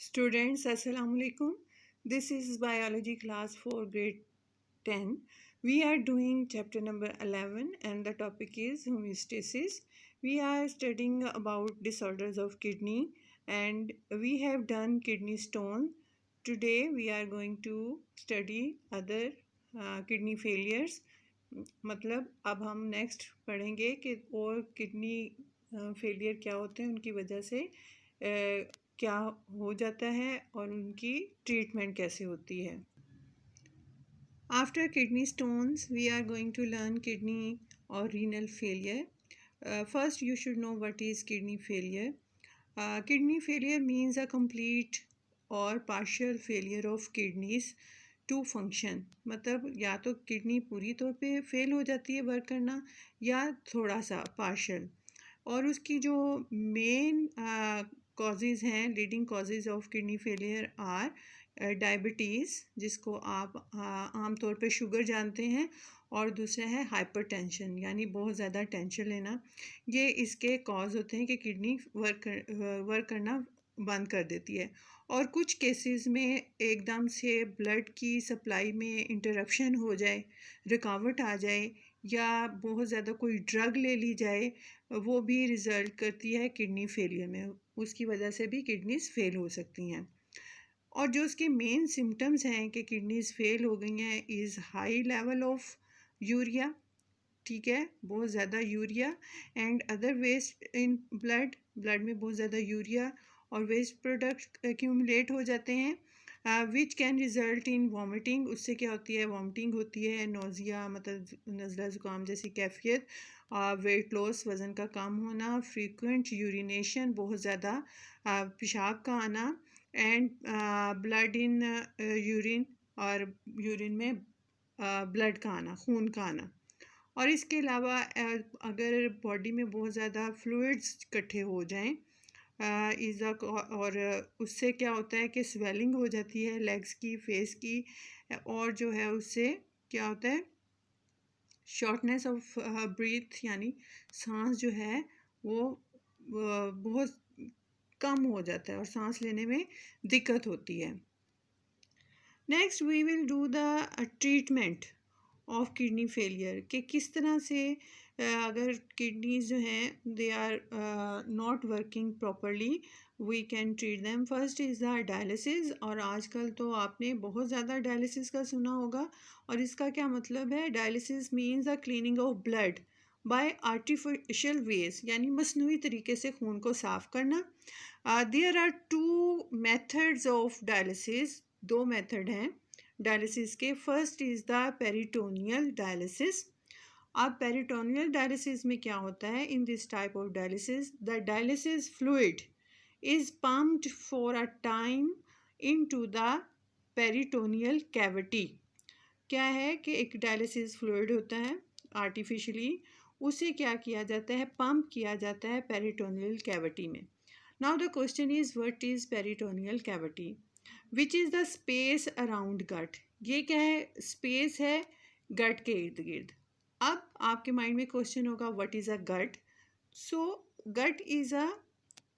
Students, Assalamu alaikum. This is biology class for grade 10. We are doing chapter number 11 and the topic is homeostasis. We are studying about disorders of kidney and we have done kidney stone. Today we are going to study other kidney failures. मतलब अब हम next पढ़ेंगे कि और kidney failure क्या होते हैं, उनकी वजह से क्या हो जाता है और उनकी ट्रीटमेंट कैसे होती है. After kidney stones, we are going to learn kidney or renal failure. First, you should know what is kidney failure. Kidney failure means a complete or partial failure of kidneys to function. मतलब या तो kidney पूरी तौर पे fail हो जाती है work करना या थोड़ा सा पार्शल. और उसकी जो मेन कॉजेज़ हैं, leading causes of kidney failure are diabetes, जिसको आप आम तौर पे शुगर जानते हैं, और दूसरा है हाइपरटेंशन यानी बहुत ज़्यादा टेंशन लेना. ये इसके कॉज होते हैं कि किडनी वर्क करना बंद कर देती है. और कुछ केसेस में एकदम से ब्लड की सप्लाई में इंटरप्शन हो जाए, रुकावट आ जाए या बहुत ज़्यादा कोई ड्रग ले ली जाए, वो भी रिज़ल्ट करती है किडनी फेलियर में. उसकी वजह से भी किडनीज़ फेल हो सकती हैं. और जो उसके मेन सिम्टम्स हैं कि किडनीज़ फेल हो गई हैं is high level of urea, ठीक है, बहुत ज़्यादा urea, and other waste in blood में बहुत ज़्यादा यूरिया और वेस्ट प्रोडक्ट एक्यूमुलेट हो जाते हैं, which can result in vomiting. उससे क्या होती है, वॉमिटिंग होती है, नोज़िया मतलब नज़ला ज़ुकाम जैसी कैफियत, वेट लॉस वज़न का कम होना, फ्रीक्वेंट यूरिनेशन बहुत ज़्यादा पेशाब का आना, एंड ब्लड इन यूरिन और यूरिन में ब्लड का आना, खून का आना. और इसके अलावा अगर बॉडी में बहुत ज़्यादा फ्लूइड्स इकट्ठे हो जाएं और उससे क्या होता है कि स्वेलिंग हो जाती है लेग्स की, फेस की, और जो है उससे क्या होता है, शॉर्टनेस ऑफ ब्रीथ यानी सांस जो है वो बहुत कम हो जाता है और सांस लेने में दिक्कत होती है. Next we will do the treatment of kidney failure, कि किस तरह से अगर किडनीज जो हैं they are not working properly we can treat them. First is the dialysis. और आजकल तो आपने बहुत ज़्यादा डायलिसिस का सुना होगा. और इसका क्या मतलब है, dialysis means the cleaning of blood by artificial ways, यानी मसनूई तरीके से खून को साफ़ करना. There are two methods of dialysis, दो मेथड हैं डायलिसिस के. First is the peritoneal dialysis. अब पेरिटोनियल डायलिसिस में क्या होता है, in this type of dialysis the dialysis fluid is pumped for a time into the peritoneal cavity. क्या है कि एक डायलिसिस फ्लूइड होता है आर्टिफिशियली, उसे क्या किया जाता है, पंप किया जाता है पेरिटोनियल कैविटी में. Now the question is what is peritoneal cavity, which is the space around gut. ये क्या है, स्पेस है गट के इर्द गिर्द. अब आपके माइंड में क्वेश्चन होगा what is a gut. So gut is a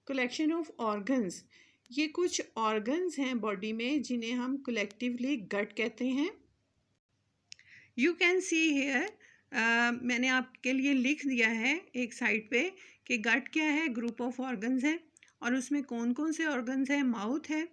collection of organs. ये कुछ ऑर्गन्स हैं बॉडी में जिन्हें हम कलेक्टिवली गट कहते हैं. यू कैन सी हेयर, मैंने आपके लिए लिख दिया है एक साइड पे कि गट क्या है, ग्रुप ऑफ ऑर्गन्स है. और उसमें कौन कौन से ऑर्गन्स हैं, माउथ है,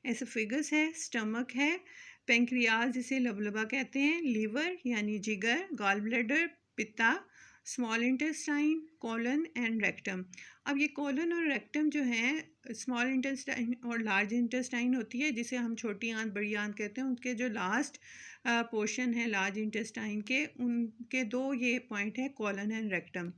एसोफेगस है, स्टमक है, पेंक्रियाज जिसे लबलबा कहते हैं, लीवर यानी जिगर, गॉल ब्लैडर पित्ता, small intestine, colon and rectum. अब ये कॉलन और रेक्टम जो हैं, स्मॉल इंटेस्टाइन और लार्ज इंटेस्टाइन होती है जिसे हम छोटी आंत बड़ी आंत कहते हैं, उनके जो लास्ट पोर्शन है लार्ज इंटेस्टाइन के, उनके दो ये पॉइंट है कॉलन एंड रेक्टम.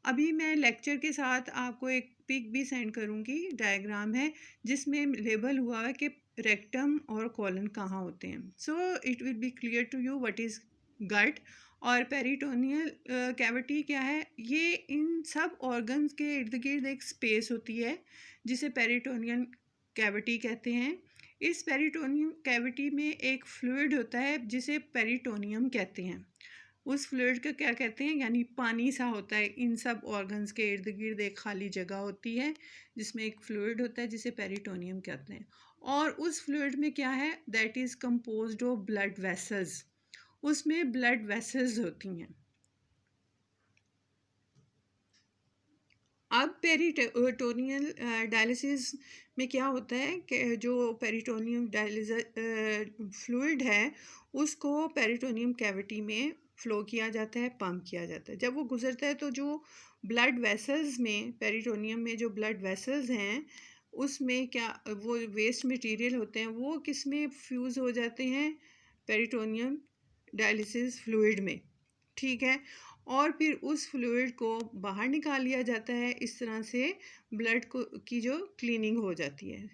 अभी मैं लेक्चर के साथ आपको एक पिक भी सेंड करूंगी, डायग्राम है जिसमें लेबल हुआ है कि रेक्टम और कॉलन कहाँ होते हैं. So it will be clear to you what is gut. और पेरिटोनियल कैविटी क्या है, ये इन सब ऑर्गन्स के इर्द गिर्द एक स्पेस होती है जिसे पेरिटोनियल कैविटी कहते हैं. इस पेरिटोनियम कैविटी में एक फ्लूइड होता है जिसे पेरिटोनियम कहते हैं. उस फ्लूइड का क्या कहते हैं, यानी पानी सा होता है। इन सब ऑर्गन्स के इर्द गिर्द एक खाली जगह होती है जिसमें एक फ्लूइड होता है जिसे पेरिटोनियम कहते हैं। और उस फ्लूइड में क्या है, that is composed of blood vessels. उसमें ब्लड वेसल्स होती हैं। अब पेरिटोनियल डायलिसिस में क्या होता है कि जो पेरिटोनियम डायलिसिस फ्लूइड है उसको पेरिटोनियम कैविटी में फ्लो किया जाता है, पंप किया जाता है। जब वो गुजरता है तो जो ब्लड वेसल्स में, पेरिटोनियम में जो ब्लड वेसल्स हैं उसमें क्या वो वेस्ट मटेरियल होते हैं, वो किस में फ्यूज़ हो जाते हैं, पेरिटोनियम डायलिसिस फ्लूइड में। ठीक है। और फिर उस फ्लूइड को बाहर निकाल लिया जाता है। इस तरह से ब्लड को की जो क्लीनिंग हो जाती है।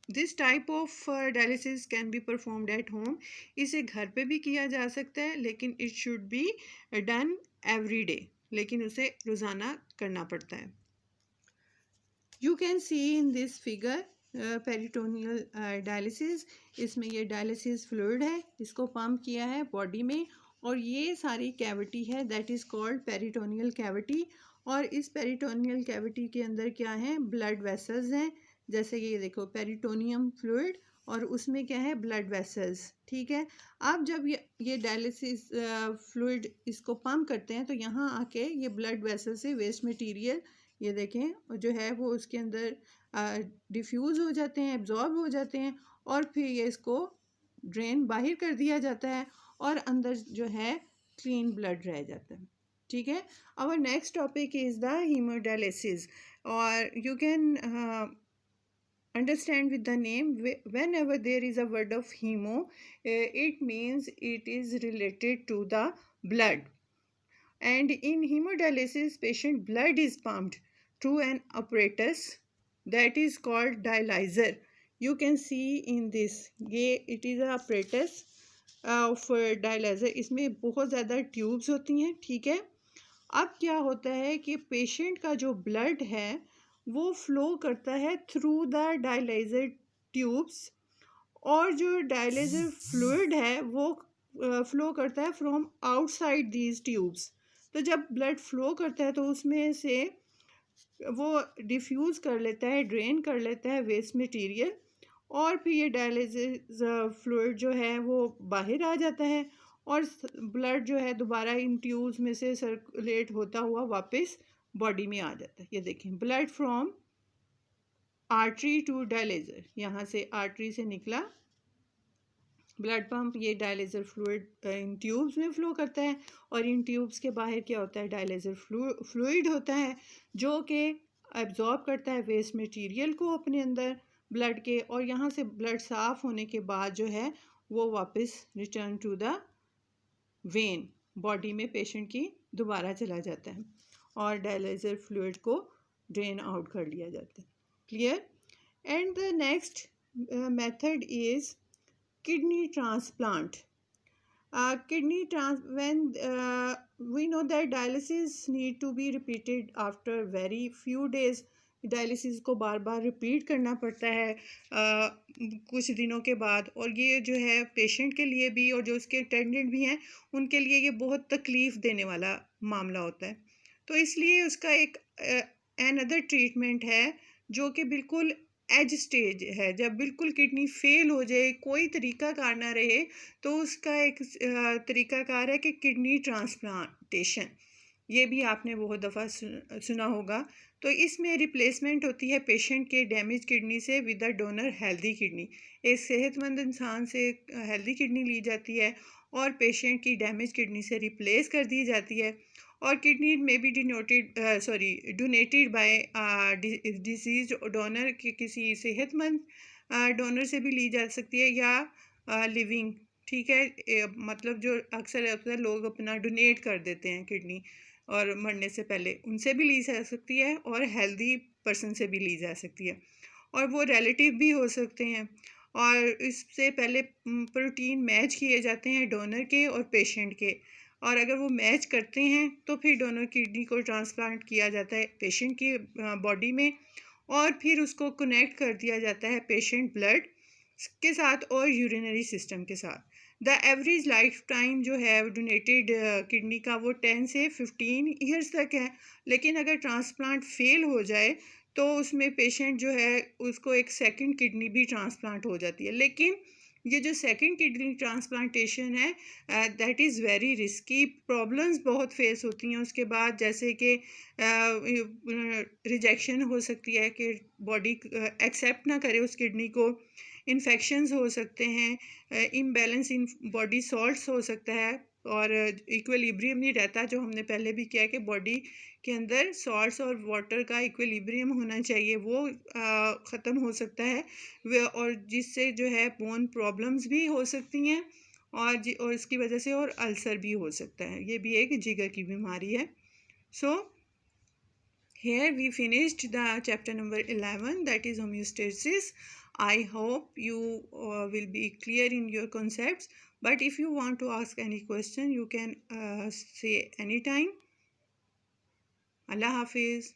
This type of dialysis can be performed at home. इसे घर पे भी किया जा सकता है, लेकिन it should be done every day, लेकिन उसे रोज़ाना करना पड़ता है। You can see in this figure peritoneal dialysis. इसमें ये डायलिसिस फ्लूइड है, इसको पंप किया है बॉडी में, और ये सारी कैविटी है that is called peritoneal cavity. और इस पेरिटोनियल कैविटी के अंदर क्या है, ब्लड वेसल्स हैं। जैसे ये देखो पेरिटोनियम फ्लूइड और उसमें क्या है, ब्लड वेसल्स। ठीक है। अब जब ये डायलिसिस फ्लूइड इसको पंप करते हैं तो यहाँ आके ये ब्लड वेसल से वेस्ट मटेरियल ये देखें जो है वो उसके अंदर डिफ्यूज़ हो जाते हैं, एब्जॉर्ब हो जाते हैं, और फिर ये इसको ड्रेन बाहर कर दिया जाता है और अंदर जो है क्लीन ब्लड रह जाता है। ठीक है। Our next topic is the haemodialysis, और you can understand with the name. Whenever there is a word of hemo, it means it is related to the blood. And in hemodialysis, patient blood is pumped through an apparatus that is called dialyzer. You can see in this, ये it is a apparatus of dialyzer. इसमें बहुत ज़्यादा tubes होती हैं। ठीक है। अब क्या होता है कि पेशेंट का जो ब्लड है वो फ्लो करता है थ्रू द डायलाइजर ट्यूब्स, और जो डायलाइजर फ्लूइड है वो फ्लो करता है फ्रॉम आउटसाइड दीज ट्यूब्स। तो जब ब्लड फ्लो करता है तो उसमें से वो डिफ्यूज़ कर लेता है, ड्रेन कर लेता है वेस्ट मटेरियल, और फिर ये डायलिसिस फ्लूइड जो है वो बाहर आ जाता है, और ब्लड जो है दोबारा इन ट्यूब्स में से सर्कुलेट होता हुआ वापस बॉडी में आ जाता है। ये देखें, blood from artery to dialyzer, यहाँ से आर्टरी से निकला ब्लड पंप, ये डायलिजर फ्लूइड इन ट्यूब्स में फ़्लो करता है, और इन ट्यूब्स के बाहर क्या होता है, डायलिजर फ्लूइड होता है जो कि एब्जॉर्ब करता है वेस्ट मटेरियल को अपने अंदर ब्लड के, और यहाँ से ब्लड साफ़ होने के बाद जो है वो वापस return to the vein, body में पेशेंट की दोबारा चला जाता है, और डायलिजर फ्लूइड को ड्रेन आउट कर लिया जाता है। Clear? And the next method is kidney transplant. When we know that dialysis need to be repeated after very few days. Dialysis को बार बार रिपीट करना पड़ता है कुछ दिनों के बाद, और ये जो है पेशेंट के लिए भी और जो उसके अटेंडेंट भी हैं उनके लिए ये बहुत तकलीफ़ देने वाला मामला होता है। तो इसलिए उसका एक अनदर ट्रीटमेंट है जो कि बिल्कुल एज स्टेज है। जब बिल्कुल किडनी फेल हो जाए, कोई तरीक़ाकार ना रहे, तो उसका एक तरीक़ाकार है कि किडनी ट्रांसप्लांटेशन। ये भी आपने बहुत दफ़ा सुना होगा। तो इसमें रिप्लेसमेंट होती है पेशेंट के डैमेज किडनी से with a donor healthy kidney. एक सेहतमंद इंसान से हेल्दी किडनी ली जाती है और पेशेंट की डैमेज किडनी से रिप्लेस कर दी जाती है, और किडनी में B donated bye disease donor के, किसी सेहतमंद डोनर से भी ली जा सकती है, या लिविंग। ठीक है। मतलब जो अक्सर होता है लोग अपना डोनेट कर देते हैं किडनी, और मरने से पहले उनसे भी ली जा सकती है, और हेल्दी पर्सन से भी ली जा सकती है, और वो रिलेटिव भी हो सकते हैं। और इससे पहले प्रोटीन मैच किए जाते हैं डोनर के और पेशेंट के, और अगर वो मैच करते हैं तो फिर डोनर किडनी को ट्रांसप्लांट किया जाता है पेशेंट की बॉडी में, और फिर उसको कनेक्ट कर दिया जाता है पेशेंट ब्लड के साथ और यूरिनरी सिस्टम के साथ। द एवरेज लाइफ टाइम जो है डोनेटेड किडनी का वो 10 से 15 ईयर्स तक है। लेकिन अगर ट्रांसप्लांट फेल हो जाए तो उसमें पेशेंट जो है उसको एक सेकंड किडनी भी ट्रांसप्लांट हो जाती है। लेकिन ये जो सेकंड किडनी ट्रांसप्लांटेशन है that is very risky, problems बहुत फेस होती हैं उसके बाद, जैसे कि रिजेक्शन हो सकती है कि बॉडी एक्सेप्ट ना करे उस किडनी को, इन्फेक्शंस हो सकते हैं, इम्बैलेंस इन बॉडी सॉल्ट्स हो सकता है, और इक्विलिब्रियम नहीं रहता, जो हमने पहले भी किया कि बॉडी के अंदर सॉल्ट्स और वाटर का इक्विलिब्रियम होना चाहिए, वो ख़त्म हो सकता है। और जिससे जो है बोन प्रॉब्लम्स भी हो सकती हैं, और इसकी वजह से और अल्सर भी हो सकता है। ये भी एक जिगर की बीमारी है। सो here we finished the chapter number 11, that is homeostasis. I hope you will be clear in your concepts, but if you want to ask any question you can say anytime. Allah Hafiz.